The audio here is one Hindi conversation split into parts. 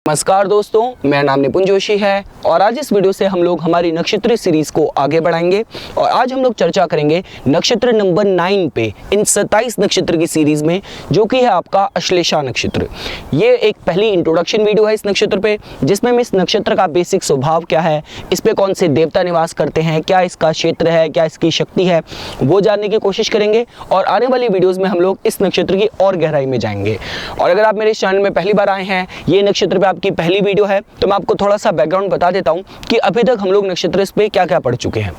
नमस्कार दोस्तों, मेरा नाम निपुण जोशी है और आज इस वीडियो से हम लोग हमारी नक्षत्र सीरीज को आगे बढ़ाएंगे और आज हम लोग चर्चा करेंगे नक्षत्र नंबर 9 पे इन 27 नक्षत्र की सीरीज में, जो कि है आपका अश्लेषा नक्षत्र। ये एक पहली इंट्रोडक्शन वीडियो है इस नक्षत्र पे, जिसमें हम इस नक्षत्र का बेसिक स्वभाव क्या है, इस पे कौन से देवता निवास करते हैं, क्या इसका क्षेत्र है, क्या इसकी शक्ति है, वो जानने की कोशिश करेंगे और आने वाली वीडियोज में हम लोग इस नक्षत्र की और गहराई में जाएंगे। और अगर आप मेरे इस चैनल में पहली बार आए हैं, ये नक्षत्र पे आपकी पहली वीडियो है, तो मैं आपको थोड़ा सा बैकग्राउंड बता देता हूं कि अभी तक हम लोग नक्षत्र इस पे क्या क्या पढ़ चुके हैं।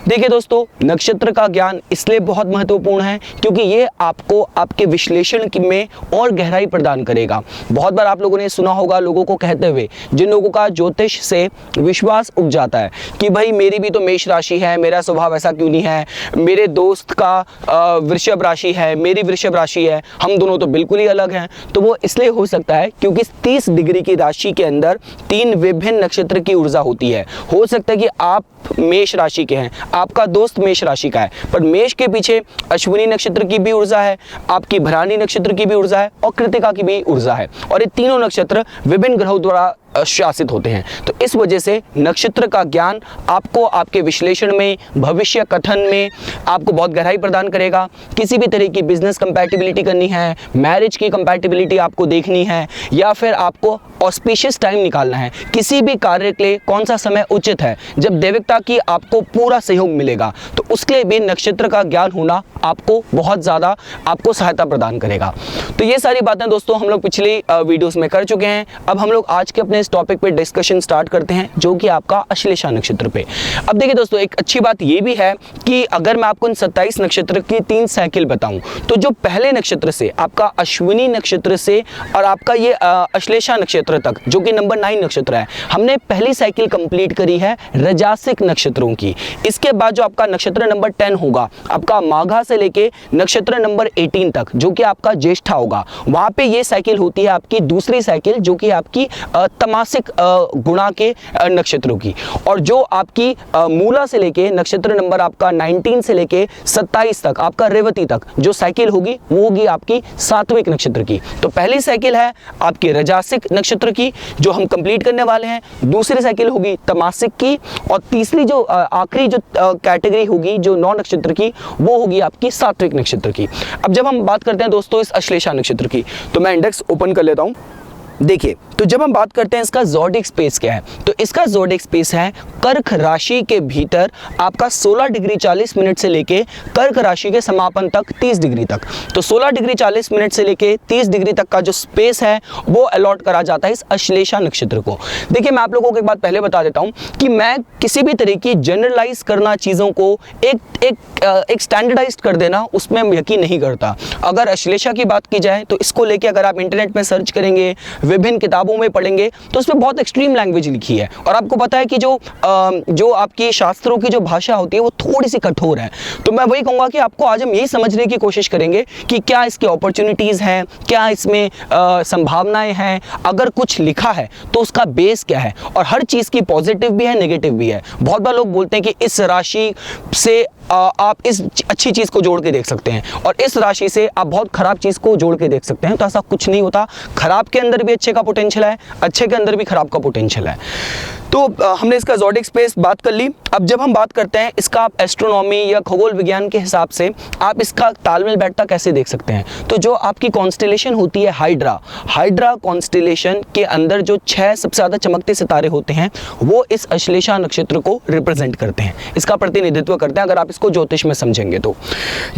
देखिए दोस्तों, नक्षत्र का ज्ञान इसलिए बहुत महत्वपूर्ण है क्योंकि ये आपको आपके विश्लेषण में और गहराई प्रदान करेगा। बहुत बार आप लोगों ने सुना होगा लोगों को कहते हुए, जिन लोगों का ज्योतिष से विश्वास उग जाता है कि भाई मेरी भी तो मेष राशि है, मेरा स्वभाव ऐसा क्यों नहीं है, मेरे दोस्त का वृषभ राशि है, मेरी वृषभ राशि है, हम दोनों तो बिल्कुल ही अलग हैं। तो वो इसलिए हो सकता है क्योंकि 30 डिग्री की राशि के अंदर 3 विभिन्न नक्षत्र की ऊर्जा होती है। हो सकता है कि आप मेष राशि के हैं, आपका दोस्त मेष राशि का है, पर मेष के पीछे अश्विनी नक्षत्र की भी ऊर्जा है, आपकी भरानी नक्षत्र की भी ऊर्जा है और कृतिका की भी ऊर्जा है, और ये तीनों नक्षत्र विभिन्न ग्रहों द्वारा शासित होते हैं। तो इस वजह से नक्षत्र का ज्ञान आपको आपके विश्लेषण में, भविष्य कथन में आपको बहुत गहराई प्रदान करेगा। किसी भी तरह की बिजनेस कंपैटिबिलिटी करनी है, मैरिज की कंपैटिबिलिटी आपको देखनी है, या फिर आपको ऑस्पिशियस टाइम निकालना है, किसी भी कार्य के लिए कौन सा समय उचित है जब देवता की आपको पूरा सहयोग मिलेगा, तो उसके लिए भी नक्षत्र का ज्ञान होना आपको बहुत ज़्यादा आपको सहायता प्रदान करेगा। तो ये सारी बातें दोस्तों हम लोग पिछली वीडियोस में कर चुके हैं। अब हम लोग आज के अपने इस टॉपिक पे डिस्कशन स्टार्ट करते हैं, जो कि आपका अश्लेषा नक्षत्र पे। अब देखिए दोस्तों, एक अच्छी बात ये भी है कि अगर मैं आपको इन 27 नक्षत्र की 3 साइकिल बताऊं, तो जो पहले नक्षत्र से आपका अश्विनी नक्षत्र से और आपका ये अश्लेषा नक्षत्र तक, जो कि नंबर 9 नक्षत्र है, हमने पहली साइकिल कंप्लीट करी है रजासिक नक्षत्रों की। इसके बाद जो आपका नक्षत्र नंबर 10 होगा, आपका माघा से लेके नक्षत्र नंबर 18 तक, जो कि आपका ज्येष्ठा होगा, वहां पे ये साइकिल होती है आपकी दूसरी साइकिल, जो कि आपकी तमासिक गुणा के नक्षत्रों की। और जो आपकी मूला से लेके नक्षत्र नंबर आपका 19 से लेके 27 तक, आपका रेवती तक जो साइकिल होगी, वो होगी आपकी सात्विक नक्षत्र की। तो पहली साइकिल है आपकी रजासिक नक्षत्र की, जो हम कंप्लीट करने वाले हैं। दूसरी साइकिल होगी तमासिक की, और तीसरी जो आखिरी जो कैटेगरी होगी जो 9 नक्षत्र की, वो होगी आपकी सात्विक नक्षत्र की। अब जब हम बात करते हैं दोस्तों इस अश्लेषा नक्षत्र की, तो मैं इंडेक्स ओपन कर लेता हूं। देखिए, तो जब हम बात करते हैं इसका ज़ोडिक स्पेस क्या है, तो इसका ज़ोडिक स्पेस है कर्क राशि के भीतर आपका 16 डिग्री 40 मिनट से लेके कर्क राशि के समापन तक 30 डिग्री तक। तो 16 डिग्री 40 मिनट से लेके 30 डिग्री तक का जो स्पेस है वो अलॉट करा जाता है इस अश्लेषा नक्षत्र को। देखिए, मैं आप लोगों को एक बात पहले बता देता हूँ कि मैं किसी भी तरह की जनरलाइज करना, चीज़ों को एक स्टैंडर्डाइज कर देना, उसमें मैं यकीन नहीं करता। अगर अश्लेषा की बात की जाए तो इसको लेके अगर आप इंटरनेट में सर्च करेंगे, विभिन्न किताबों में पढ़ेंगे, तो उसमें बहुत एक्सट्रीम लैंग्वेज लिखी है, और आपको पता है कि जो आपकी शास्त्रों की जो भाषा होती है वो थोड़ी सी कठोर है। तो मैं वही कहूँगा कि आपको आज हम यही समझने की कोशिश करेंगे कि क्या इसकी अपॉर्चुनिटीज़ हैं, क्या इसमें संभावनाएं हैं, अगर कुछ लिखा है तो उसका बेस क्या है, और हर चीज़ की पॉजिटिव भी है, नेगेटिव भी है। बहुत बार लोग बोलते हैं कि इस राशि से आप इस अच्छी चीज़ को जोड़ के देख सकते हैं और इस राशि से आप बहुत खराब चीज़ को जोड़ के देख सकते हैं। तो ऐसा कुछ नहीं होता, खराब के अंदर भी अच्छे का पोटेंशियल है, अच्छे के अंदर भी खराब का पोटेंशियल है। तो हमने इसका ज़ोडिक स्पेस बात कर ली। अब जब हम बात करते हैं इसका आप एस्ट्रोनॉमी या खगोल विज्ञान के हिसाब से आप इसका तालमेल बैठता कैसे देख सकते हैं, तो जो आपकी कॉन्स्टेलेशन होती है हाइड्रा कॉन्स्टेलेशन के अंदर जो 6 सबसे ज़्यादा चमकते सितारे होते हैं, वो इस अश्लेषा नक्षत्र को रिप्रेजेंट करते हैं, इसका प्रतिनिधित्व करते हैं, अगर आप इसको ज्योतिष में समझेंगे तो।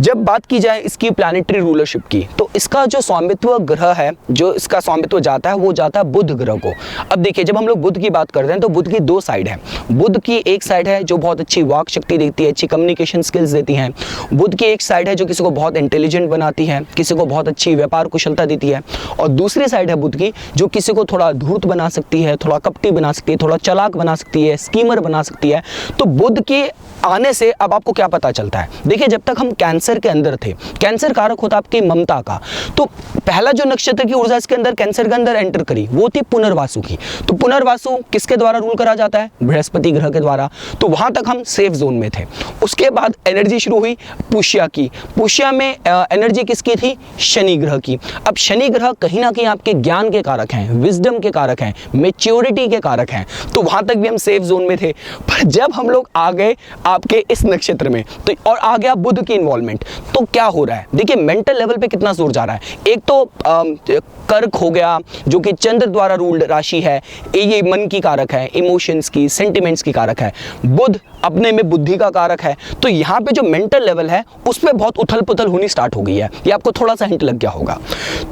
जब बात की जाए इसकी प्लैनेटरी रूलरशिप की, तो इसका जो स्वामित्व ग्रह है, जो इसका स्वामित्व जाता है, वो जाता है बुध ग्रह को। अब देखिए, जब हम लोग बुध की बात करते हैं तो बुध की 2 साइड है। बुध की एक साइड है जो बहुत अच्छी वाक शक्ति देती है, अच्छी कम्युनिकेशन स्किल्स देती हैं। बुध की एक साइड है जो किसी को बहुत इंटेलिजेंट बनाती है, किसी को बहुत अच्छी व्यापार कुशलता देती है, और दूसरी साइड है बुध की जो किसी को थोड़ा धूर्त बना सकती है, थोड़ा कपटी बना सकती है, थोड़ा चालाक बना सकती है, स्कीमर बना सकती है। तो बुध के आने से अब आपको क्या पता चलता है? देखिए, जब तक हम कैंसर के अंदर थे, कैंसर कारक होता आपकी ममता का, तो पहला जो नक्षत्र की ऊर्जा इसके अंदर कैंसर के अंदर एंटर करी वो थी पुनर्वासु की। तो पुनर्वासु किसके द्वारा रूल करा जाता है? बृहस्पति ग्रह के द्वारा। तो वहां तक हम सेफ जोन में थे। उसके बाद एनर्जी शुरू हुई पुष्या की। पुष्या में एनर्जी किसकी थी? शनि ग्रह की। अब शनि ग्रह कहीं ना कहीं आपके ज्ञान के कारक हैं, विजडम के कारक हैं, मेच्योरिटी के कारक हैं, तो वहां तक भी हम सेफ जोन में थे। पर जब हम लोग आ गए आपके इस नक्षत्र में तो और आ गया बुध की इन्वॉल्वमेंट, तो क्या हो रहा है? देखिए, मेंटल लेवल पे कितना जोर जा रहा है। एक तो कर्क हो गया जो कि चंद्र द्वारा रूल्ड राशि है, ये मन की कारक है, इमोशंस की, सेंटिमेंट्स की कारक है। बुध अपने में बुद्धि का कारक है। तो यहाँ पे जो मेंटल लेवल है उस पर बहुत उथल पुथल होनी स्टार्ट हो गई है। ये आपको थोड़ा सा हिंट लग गया होगा।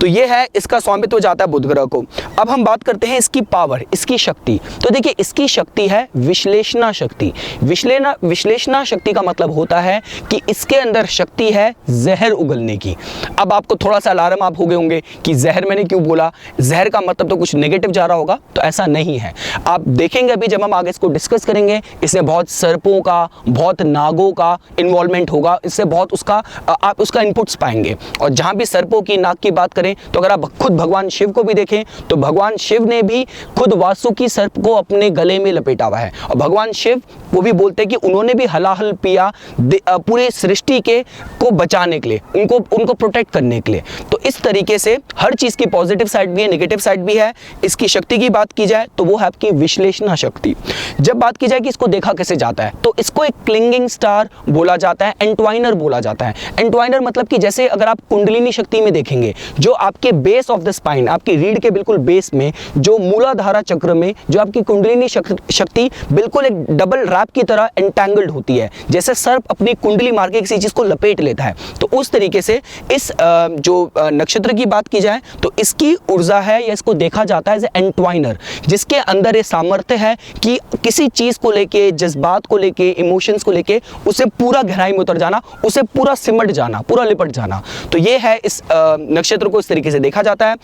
तो ये है, इसका स्वामित्व जाता है बुध ग्रह को। अब हम बात करते हैं इसकी पावर, इसकी शक्ति। तो देखिए, इसकी शक्ति है विश्लेषणा शक्ति। विश्लेषणा शक्ति का मतलब होता है कि इसके अंदर शक्ति है जहर उगलने की। अब आपको थोड़ा सा अलार्म आप हो गए होंगे कि जहर मैंने क्यों बोला, जहर का मतलब तो कुछ नेगेटिव जा रहा होगा, तो ऐसा नहीं है। आप देखेंगे अभी जब हम आगे इसको डिस्कस करेंगे, इसमें बहुत सर्पों का, बहुत नागों का इन्वॉल्वमेंट होगा, इससे बहुत आप उसका इनपुट्स पाएंगे। और जहां भी सर्पों की, नाग की बात करें तो अगर आप खुद भगवान शिव को भी देखें तो भगवान शिव ने भी खुद वासुकी सर्प को अपने गले में लपेटा हुआ है। और भगवान शिव वो भी बोलते हैं कि उन्होंने भी हलाहल पिया पूरे सृष्टि के को बचाने के लिए, उनको प्रोटेक्ट करने के लिए। तो इस तरीके से हर चीज की पॉजिटिव साइड भी है, नेगेटिव साइड भी है। इसकी शक्ति की बात की जाए तो वो है आपकी विश्लेषणा शक्ति। जब बात की जाए कि इसको देखा कैसे जाता है, तो इसको एक क्लिंगिंग स्टार बोला जाता है, एंट्वाइनर बोला जाता है। एंट्वाइनर मतलब कि जैसे अगर आप कुंडलिनी शक्ति में देखेंगे, जो आपके बेस ऑफ द स्पाइन, आपकी रीढ़ के बिल्कुल बेस में, जो मूलाधारा चक्र में जो आपकी कुंडलिनी शक्ति बिल्कुल एक डबल रैप की तरह एंटेंगल्ड होती है, जैसे सर्प अपनी कुंडली मार के किसी चीज को लपेट लेता है। तो उस तरीके से इस जो नक्षत्र की बात की जाए तो इसकी ऊर्जा है या इसको देखा जाता है एज एंट्वाइनर, जिसके अंदर ये सामर्थ्य है कि किसी चीज को लेके, जज्बात को लेके, इमोशंस को लेके उसे पूरा गहराई में उतर जाना, उसे पूरा सिमट जाना, पूरा लिपट जाना। तो ये है, इस नक्षत्र को इस तरीके से देखा जाता है।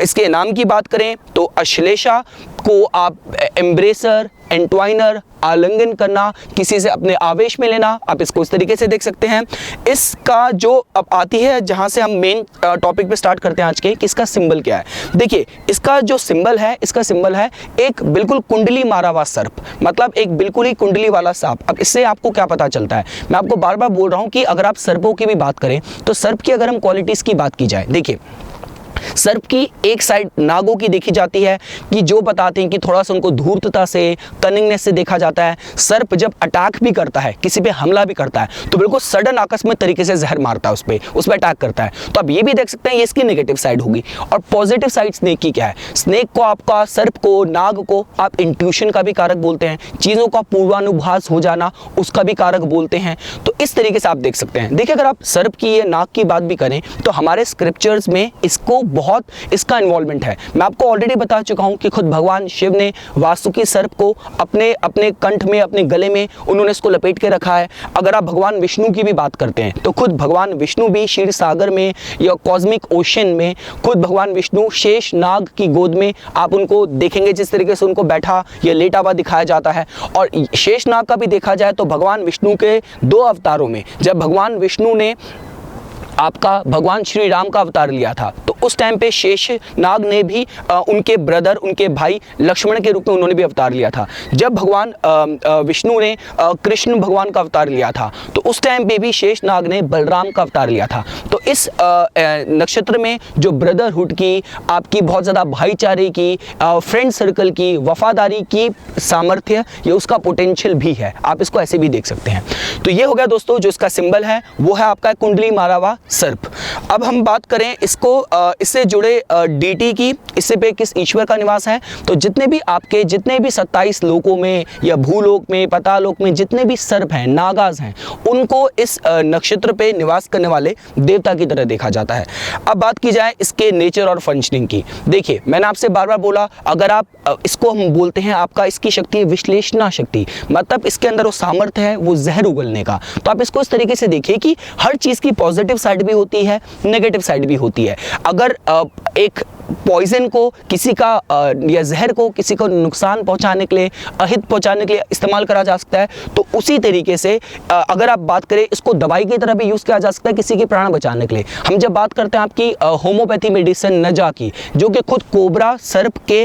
इसके नाम की बात करें तो अश्लेषा को आप एम्ब्रेसर, एंट्वाइनर, आलिंगन करना, किसी से अपने आवेश में लेना, आप इसको इस तरीके से देख सकते हैं। इसका जो अब आती है, जहां से हम मेन टॉपिक पे स्टार्ट करते हैं आज के, कि इसका सिंबल क्या है। देखिए, इसका जो सिंबल है, इसका सिंबल है एक बिल्कुल कुंडली मारा हुआ सर्प, मतलब एक बिल्कुल ही कुंडली वाला सांप। अब इससे आपको क्या पता चलता है? मैं आपको बार बार बोल रहा हूं कि अगर आप सर्पों की भी बात करें तो सर्प की अगर हम क्वालिटीज की बात की जाए, देखिए सर्प की एक साइड नागों की देखी जाती है कि जो बताते हैं कि थोड़ा सा उनको धूर्तता से, कनिंगनेस से देखा जाता है। सर्प जब अटैक भी करता है, किसी पे हमला भी करता है, तो बिल्कुल सडन आकस्मिक तरीके से जहर मारता है, उस पर अटैक करता है। तो आप ये भी देख सकते हैं, ये इसकी नेगेटिव साइड होगी। और पॉजिटिव साइड स्नेक की क्या है? स्नेक को, आपका सर्प को, नाग को आप इंट्यूशन का भी कारक बोलते हैं, चीजों का पूर्वानुभास हो जाना उसका भी कारक बोलते हैं। तो इस तरीके से आप देख सकते हैं। देखिए, अगर आप सर्प की या नाग की बात भी करें तो हमारे स्क्रिप्चर्स में इसको बहुत इसका इन्वॉल्वमेंट है। मैं आपको ऑलरेडी बता चुका हूं कि खुद भगवान शिव ने वासुकी सर्प को अपने कंठ में, अपने गले में उन्होंने इसको लपेट के रखा है। अगर आप भगवान विष्णु की भी बात करते हैं तो खुद भगवान विष्णु भी क्षीर सागर में या कॉस्मिक ओशन में, खुद भगवान विष्णु शेष नाग की गोद में आप उनको देखेंगे, जिस तरीके से उनको बैठा या लेटा हुआ दिखाया जाता है। और शेष नाग का भी देखा जाए तो भगवान विष्णु के 2 अवतारों में, जब भगवान विष्णु ने आपका भगवान श्री राम का अवतार लिया था तो उस टाइम पे शेष नाग ने भी उनके ब्रदर, उनके भाई लक्ष्मण के रूप में उन्होंने भी अवतार लिया था। जब भगवान विष्णु ने कृष्ण भगवान का अवतार लिया था तो उस टाइम पे भी शेष नाग ने बलराम का अवतार लिया था। तो इस नक्षत्र में जो ब्रदरहुड की, आपकी बहुत ज़्यादा भाईचारे की, फ्रेंड सर्कल की, वफादारी की सामर्थ्य, ये उसका पोटेंशियल भी है। आप इसको ऐसे भी देख सकते हैं। तो ये हो गया दोस्तों, जो इसका सिंबल है वो है आपका कुंडली मारा हुआ सर्प। अब हम बात करें इसको इससे जुड़े डीटी की, इससे पे किस ईश्वर का निवास है। तो जितने भी 27 लोकों में या भूलोक में, पतालोक में जितने भी सर्प हैं, नागाज हैं, उनको इस नक्षत्र पे निवास करने वाले देवता की तरह देखा जाता है। अब बात की जाए इसके नेचर और फंक्शनिंग की। देखिए, मैंने आपसे बार बार बोला, अगर आप इसको हम बोलते हैं, आपका इसकी शक्ति है विश्लेषणा शक्ति, मतलब इसके अंदर वो सामर्थ्य है वो जहर उगलने का। तो आप इसको इस तरीके से देखिए कि हर चीज की पॉजिटिव साइड भी होती है, नेगेटिव साइड भी होती है। अगर एक पॉइजन को किसी का या जहर को किसी को नुकसान पहुंचाने के लिए, अहित पहुंचाने के लिए इस्तेमाल करा जा सकता है, तो उसी तरीके से अगर आप बात करें इसको दवाई की तरह भी यूज़ किया जा सकता है किसी के प्राण बचाने के लिए। हम जब बात करते हैं आपकी होम्योपैथी मेडिसिन नजा की, जो कि खुद कोबरा सर्प के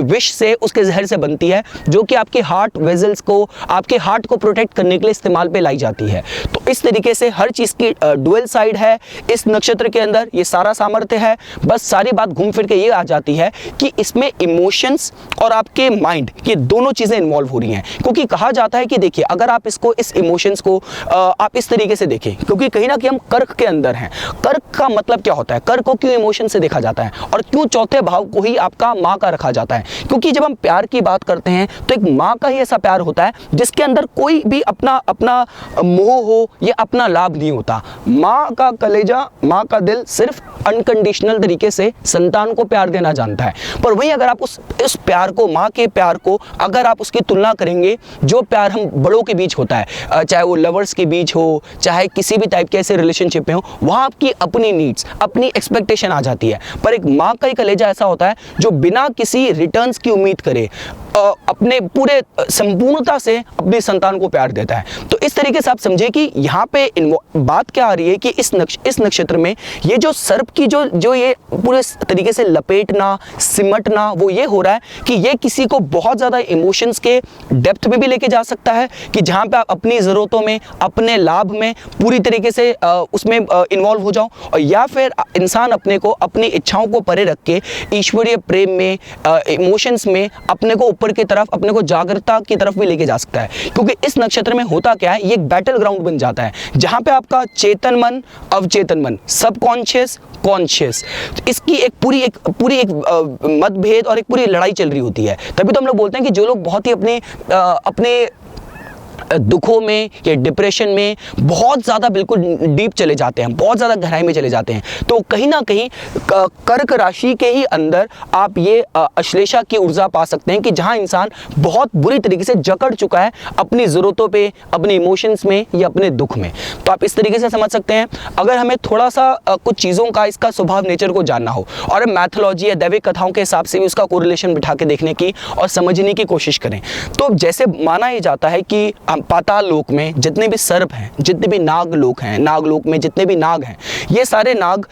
विष से, उसके जहर से बनती है, जो कि आपके हार्ट वेजल्स को, आपके हार्ट को प्रोटेक्ट करने के लिए इस्तेमाल पे लाई जाती है। तो इस तरीके से हर चीज़ की डुअल साइड है इस नक्षत्र के अंदर, ये सारा सामर्थ्य है। बस सारी बात घूम फिर के ये आ जाती है कि इसमें इमोशंस और आपके माइंड, ये दोनों चीज़ें इन्वॉल्व हो रही हैं। क्योंकि कहा जाता है कि देखिए, अगर आप इसको, इस इमोशंस को आप इस तरीके से देखें, क्योंकि कहीं ना कहीं हम कर्क के अंदर हैं। कर्क का मतलब क्या होता है, कर्क को क्यों इमोशन से देखा जाता है और क्यों चौथे भाव को ही आपका माँ का रखा जाता है? क्योंकि जब हम प्यार की बात करते हैं तो एक माँ का ही ऐसा प्यार होता है जिसके अंदर कोई भी अपना अपना मोह हो या अपना लाभ नहीं होता। माँ का कलेजा, माँ का दिल सिर्फ अनकंडीशनल तरीके से संतान को प्यार देना जानता है। पर वहीं अगर आप उस प्यार को, माँ के प्यार को अगर आप उसकी तुलना करेंगे जो प्यार हम बड़ों के बीच होता है, चाहे वो लवर्स के बीच हो, चाहे किसी भी टाइप के ऐसे रिलेशनशिप में हो, वहाँ आपकी अपनी नीड्स, अपनी एक्सपेक्टेशन आ जाती है। पर एक माँ का ही कलेजा ऐसा होता है जो बिना किसी रिटर्न्स की उम्मीद करे अपने पूरे संपूर्णता से अपनी संतान को प्यार देता है। तो इस तरीके से आप समझे कि यहाँ पे बात क्या आ रही है कि इस नक्षत्र में ये जो सर्प की जो ये पूरे तरीके से लपेटना, सिमटना, वो ये हो रहा है कि ये किसी को बहुत ज़्यादा इमोशंस के डेप्थ में भी लेके जा सकता है, कि जहाँ पे आप अपनी ज़रूरतों में, अपने लाभ में पूरी तरीके से उसमें इन्वॉल्व हो जाओ, और या फिर इंसान अपने को, अपनी इच्छाओं को परे रख के ईश्वरीय प्रेम में, इमोशंस में अपने को ऊपर की तरफ, अपने को जागरूकता की तरफ भी लेके जा सकता है। क्योंकि इस नक्षत्र में होता क्या है, ये एक बैटल ग्राउंड बन जाता है जहां पे आपका चेतन मन, अवचेतन मन, सबकॉन्शियस, कॉन्शियस, इसकी एक पूरी मतभेद और एक पूरी लड़ाई चल रही होती है। तभी तो हम लोग बोलते हैं कि जो लोग बहुत ही अपने दुखों में या डिप्रेशन में बहुत ज़्यादा बिल्कुल डीप चले जाते हैं, बहुत ज़्यादा गहराई में चले जाते हैं, तो कहीं ना कहीं कर्क राशि के ही अंदर आप ये अश्लेषा की ऊर्जा पा सकते हैं कि जहां इंसान बहुत बुरी तरीके से जकड़ चुका है अपनी ज़रूरतों पे, अपने इमोशंस में या अपने दुख में। तो आप इस तरीके से समझ सकते हैं। अगर हमें थोड़ा सा कुछ चीज़ों का, इसका स्वभाव, नेचर को जानना हो और मैथोलॉजी या दैविक कथाओं के हिसाब से भी उसका कोरिलेशन बिठा के देखने की और समझने की कोशिश करें, तो जैसे माना ही जाता है कि पाताल लोक में जितने भी सर्प हैं, जितने भी नाग लोक हैं, नाग लोक में जितने भी नाग हैं, ये सारे नाग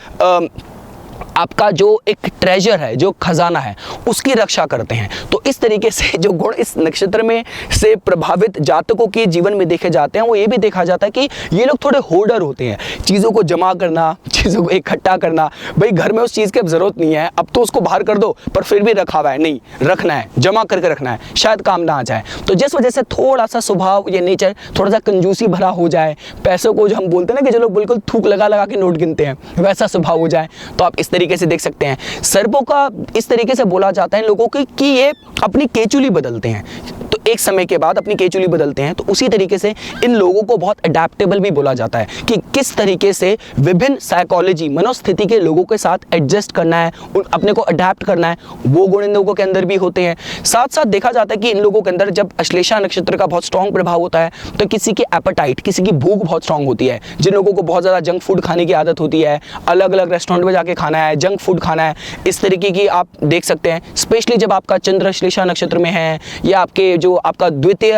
आपका जो एक ट्रेजर है, जो खजाना है, उसकी रक्षा करते हैं। तो इस तरीके से जो गुण इस नक्षत्र में से प्रभावित जातकों के जीवन में देखे जाते हैं, वो ये भी देखा जाता है कि ये लोग थोड़े होर्डर होते हैं, चीज़ों को जमा करना, चीज़ों को इकट्ठा करना। भाई घर में उस चीज़ की अब ज़रूरत नहीं है, अब तो उसको बाहर कर दो, पर फिर भी रखा हुआ है, नहीं रखना है, जमा करके रखना है, शायद काम ना आ जाए। तो जिस वजह से थोड़ा सा स्वभाव, ये नेचर थोड़ा सा कंजूसी भरा हो जाए, पैसों को जो हम बोलते हैं ना कि जो लोग बिल्कुल थूक लगा लगा के नोट गिनते हैं, वैसा स्वभाव हो जाए, तो आप इस तरीके से देख सकते हैं। सर्पों का इस तरीके से बोला जाता है लोगों की कि ये अपनी केचुली बदलते हैं, तो एक समय के बाद अपनी केचुली बदलते हैं। तो उसी तरीके से इन लोगों को बहुत अडेप्टेबल भी बोला जाता है कि किस तरीके से विभिन्न साइकोलॉजी, मनोस्थिति के लोगों के साथ एडजस्ट करना है, अपने को अडेप्ट करना है, वो गुण इन लोगों के अंदर भी होते हैं। साथ साथ देखा जाता है कि इन लोगों के अंदर जब अश्लेषा नक्षत्र का बहुत स्ट्रॉन्ग प्रभाव होता है, तो किसी की एपेटाइट, किसी की भूख बहुत स्ट्रॉन्ग होती है। जिन लोगों को बहुत ज़्यादा जंक फूड खाने की आदत होती है, अलग अलग रेस्टोरेंट में जाके खाना है, जंक फूड खाना है, इस तरीके की आप देख सकते हैं। स्पेशली जब आपका चंद्र अश्लेषा नक्षत्र में है, या आपके जो आपका द्वितीय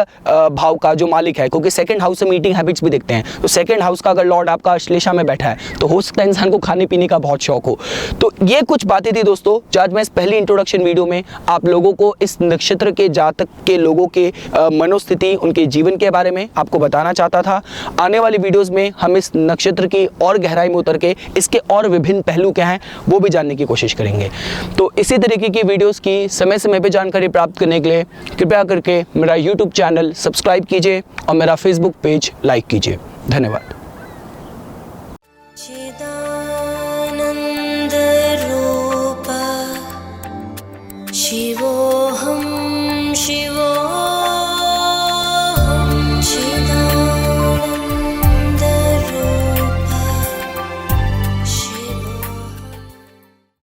भाव का जो मालिक है, क्योंकि सेकंड हाउस से मीटिंग हैबिट्स भी देखते हैं, तो सेकंड हाउस का अगर लॉर्ड आपका अश्लेषा में बैठा है, तो हो सकता है इंसान को खाने पीने का बहुत शौक हो। तो ये कुछ बातें थी दोस्तों, जो आज मैं इस पहली इंट्रोडक्शन वीडियो में आप लोगों को इस नक्षत्र के जातक के लोगों के मनोस्थिति, उनके जीवन के बारे में आपको बताना चाहता था। आने वाली वीडियोज़ में हम इस नक्षत्र की और गहराई में उतर के इसके और विभिन्न पहलू क्या हैं वो भी जानने की कोशिश करेंगे। तो इसी तरीके की वीडियोस की समय समय पे जानकारी प्राप्त करने के लिए कृपया करके मेरा YouTube चैनल सब्सक्राइब कीजिए और मेरा Facebook पेज लाइक कीजिए। धन्यवाद।